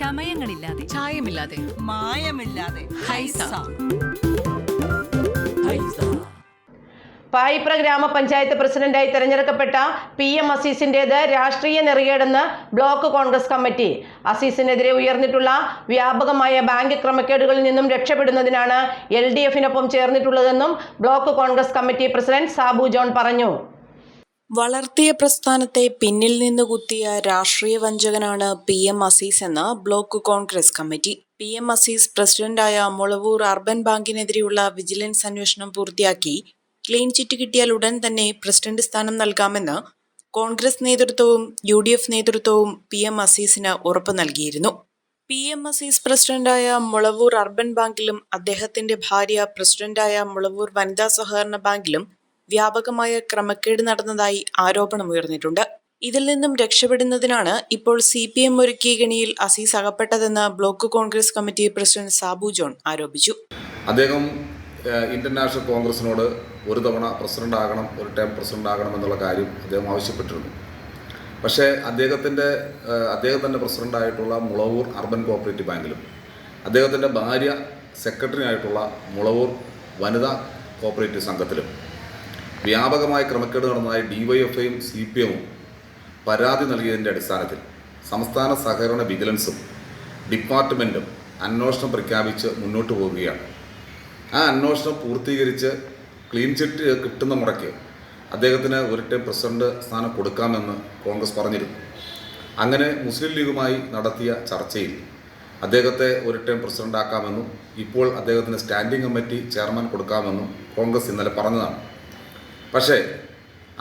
ചമയങ്ങളില്ലാതെ, ചായമില്ലാതെ, മായമില്ലാതെ. ഹൈസ. പായിപ്ര ഗ്രാമപഞ്ചായത്ത് പ്രസിഡന്റായി തെരഞ്ഞെടുക്കപ്പെട്ട PM അസീസിന്റേത് രാഷ്ട്രീയ നെറികേടെന്ന് ബ്ലോക്ക് കോൺഗ്രസ് കമ്മിറ്റി. അസീസിനെതിരെ ഉയർന്നിട്ടുള്ള വ്യാപകമായ ബാങ്ക് ക്രമക്കേടുകളിൽ നിന്നും രക്ഷപ്പെടുന്നതിനാണ് LDF-നൊപ്പം ചേർന്നിട്ടുള്ളതെന്നും block Congress committee president Sabu John പറഞ്ഞു. വളർത്തിയ പ്രസ്ഥാനത്തെ പിന്നിൽ നിന്ന് കുത്തിയ രാഷ്ട്രീയ വഞ്ചകനാണ് PM അസീസ് എന്ന് block Congress committee. PM Aziz പ്രസിഡന്റായ മുളവൂർ അർബൻ ബാങ്കിനെതിരെയുള്ള വിജിലൻസ് അന്വേഷണം പൂർത്തിയാക്കി ക്ലീൻ ചിറ്റ് കിട്ടിയാൽ ഉടൻ തന്നെ പ്രസിഡന്റ് സ്ഥാനം നൽകാമെന്ന് കോൺഗ്രസ് നേതൃത്വവും UDF നേതൃത്വവും PM അസീസിന് ഉറപ്പ് നൽകിയിരുന്നു. PM അസീസ് പ്രസിഡന്റായ മുളവൂർ അർബൻ ബാങ്കിലും അദ്ദേഹത്തിന്റെ ഭാര്യ പ്രസിഡന്റായ മുളവൂർ വനിതാ സഹകരണ ബാങ്കിലും വ്യാപകമായ ക്രമക്കേട് നടന്നതായി ആരോപണമുയർന്നിട്ടുണ്ട്. ഇതിൽ നിന്നും രക്ഷപ്പെടുന്നതിനാണ് ഇപ്പോൾ CPM ഒരുക്കിയ കെണിയിൽ അസീസ് അകപ്പെട്ടതെന്ന് ബ്ലോക്ക് Congress committee president Sabu John ആരോപിച്ചു. അദ്ദേഹം ഇന്ത്യൻ നാഷണൽ കോൺഗ്രസിനോട് ഒരു തവണ പ്രസിഡന്റ് ആകണം, ഒരു ടൈം പ്രസിഡന്റ് ആകണം എന്നുള്ള കാര്യം അദ്ദേഹം ആവശ്യപ്പെട്ടിരുന്നു. പക്ഷേ അദ്ദേഹത്തിൻ്റെ പ്രസിഡന്റായിട്ടുള്ള മുളവൂർ അർബൻ കോഓപ്പറേറ്റീവ് ബാങ്കിലും അദ്ദേഹത്തിൻ്റെ ഭാര്യ സെക്രട്ടറി ആയിട്ടുള്ള മുളവൂർ വനിതാ കോഓപ്പറേറ്റീവ് സംഘത്തിലും വ്യാപകമായ ക്രമക്കേട് നടന്നതായി DYFIയും CPMഉം പരാതി നൽകിയതിൻ്റെ അടിസ്ഥാനത്തിൽ സംസ്ഥാന സഹകരണ വിജിലൻസും ഡിപ്പാർട്ട്മെൻറ്റും അന്വേഷണം പ്രഖ്യാപിച്ച് മുന്നോട്ട് പോവുകയാണ്. ആ അന്വേഷണം പൂർത്തീകരിച്ച് ക്ലീൻ ചിറ്റ് കിട്ടുന്ന മുറയ്ക്ക് അദ്ദേഹത്തിന് ഒരു ടൈം പ്രസിഡന്റ് സ്ഥാനം കൊടുക്കാമെന്ന് കോൺഗ്രസ് പറഞ്ഞിരുന്നു. അങ്ങനെ മുസ്ലിം ലീഗുമായി നടത്തിയ ചർച്ചയിൽ അദ്ദേഹത്തെ ഒരു ടൈം പ്രസിഡന്റ് ആക്കാമെന്നും ഇപ്പോൾ അദ്ദേഹത്തിന് സ്റ്റാൻഡിംഗ് കമ്മിറ്റി ചെയർമാൻ കൊടുക്കാമെന്നും കോൺഗ്രസ് ഇന്നലെ പറഞ്ഞതാണ്. പക്ഷേ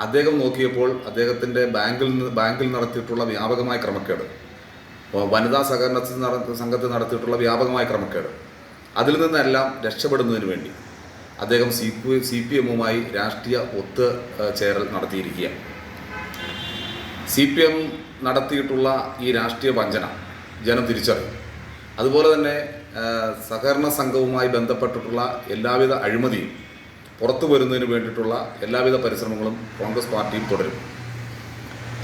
അദ്ദേഹം നോക്കിയപ്പോൾ അദ്ദേഹത്തിൻ്റെ ബാങ്കിൽ നടത്തിയിട്ടുള്ള വ്യാപകമായ ക്രമക്കേട്, വനിതാ സഹകരണ സംഘത്തിൽ നടത്തിയിട്ടുള്ള വ്യാപകമായ ക്രമക്കേട്, അതിൽ നിന്നെല്ലാം രക്ഷപ്പെടുന്നതിന് വേണ്ടി അദ്ദേഹം CPMഉമായി രാഷ്ട്രീയ ഒത്തുചേരൽ നടത്തിയിരിക്കുകയാണ്. CPM നടത്തിയിട്ടുള്ള ഈ രാഷ്ട്രീയ വഞ്ചന ജനം തിരിച്ചറിയും. അതുപോലെ തന്നെ സഹകരണ സംഘവുമായി ബന്ധപ്പെട്ടിട്ടുള്ള എല്ലാവിധ അഴിമതിയും പുറത്തു വരുന്നതിന് വേണ്ടിയിട്ടുള്ള എല്ലാവിധ പരിശ്രമങ്ങളും കോൺഗ്രസ് പാർട്ടിയും തുടരും.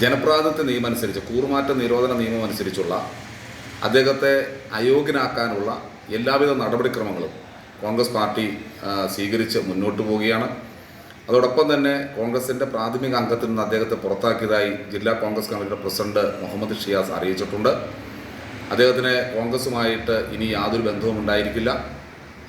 ജനപ്രാതിനിധ്യ നിയമം അനുസരിച്ച്, കൂറുമാറ്റ നിരോധന നിയമം അനുസരിച്ചുള്ള അദ്ദേഹത്തെ അയോഗ്യനാക്കാനുള്ള എല്ലാവിധ നടപടിക്രമങ്ങളും കോൺഗ്രസ് പാർട്ടി സ്വീകരിച്ച് മുന്നോട്ട് പോവുകയാണ്. അതോടൊപ്പം തന്നെ കോൺഗ്രസിൻ്റെ പ്രാഥമിക അംഗത്തിൽ നിന്ന് അദ്ദേഹത്തെ പുറത്താക്കിയതായി ജില്ലാ കോൺഗ്രസ് കമ്മിറ്റിയുടെ പ്രസിഡന്റ് മുഹമ്മദ് ഷിയാസ് അറിയിച്ചിട്ടുണ്ട്. അദ്ദേഹത്തിന് കോൺഗ്രസുമായിട്ട് ഇനി യാതൊരു ബന്ധവും ഉണ്ടായിരിക്കില്ല.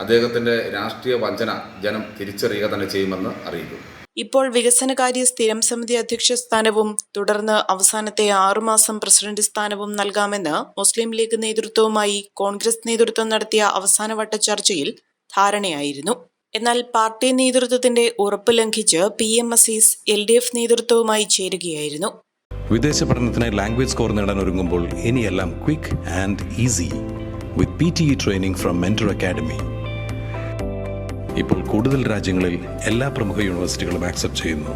അദ്ദേഹത്തിൻ്റെ രാഷ്ട്രീയ വഞ്ചന ജനം തിരിച്ചറിയുക തന്നെ ചെയ്യുമെന്ന് അറിയിക്കും. ഇപ്പോൾ വികസനകാര്യ സ്ഥിരം സമിതി അധ്യക്ഷ സ്ഥാനവും തുടർന്ന് അവസാനത്തെ 6 മാസം പ്രസിഡന്റ് സ്ഥാനവും നൽകാമെന്ന് മുസ്ലിം ലീഗ് നേതൃത്വവുമായി കോൺഗ്രസ് നേതൃത്വം നടത്തിയ അവസാനവട്ട ചർച്ചയിൽ ധാരണയായിരുന്നു. എന്നാൽ പാർട്ടി നേതൃത്വത്തിന്റെ ഉറപ്പ് ലംഘിച്ച് PM അസീസ് LDF നേതൃത്വവുമായി ചേരുകയായിരുന്നു. വിദേശ പഠനത്തിനായി ലാംഗ്വേജ് സ്കോർ നേടാൻ ഒരുങ്ങുമ്പോൾ ഇനിയെല്ലാം quick and easy with PTE training from mentor academy. ഇപ്പോൾ കൂടുതൽ രാജ്യങ്ങളിൽ എല്ലാ പ്രമുഖ യൂണിവേഴ്സിറ്റികളും ആക്സെപ്റ്റ് ചെയ്യുന്നു.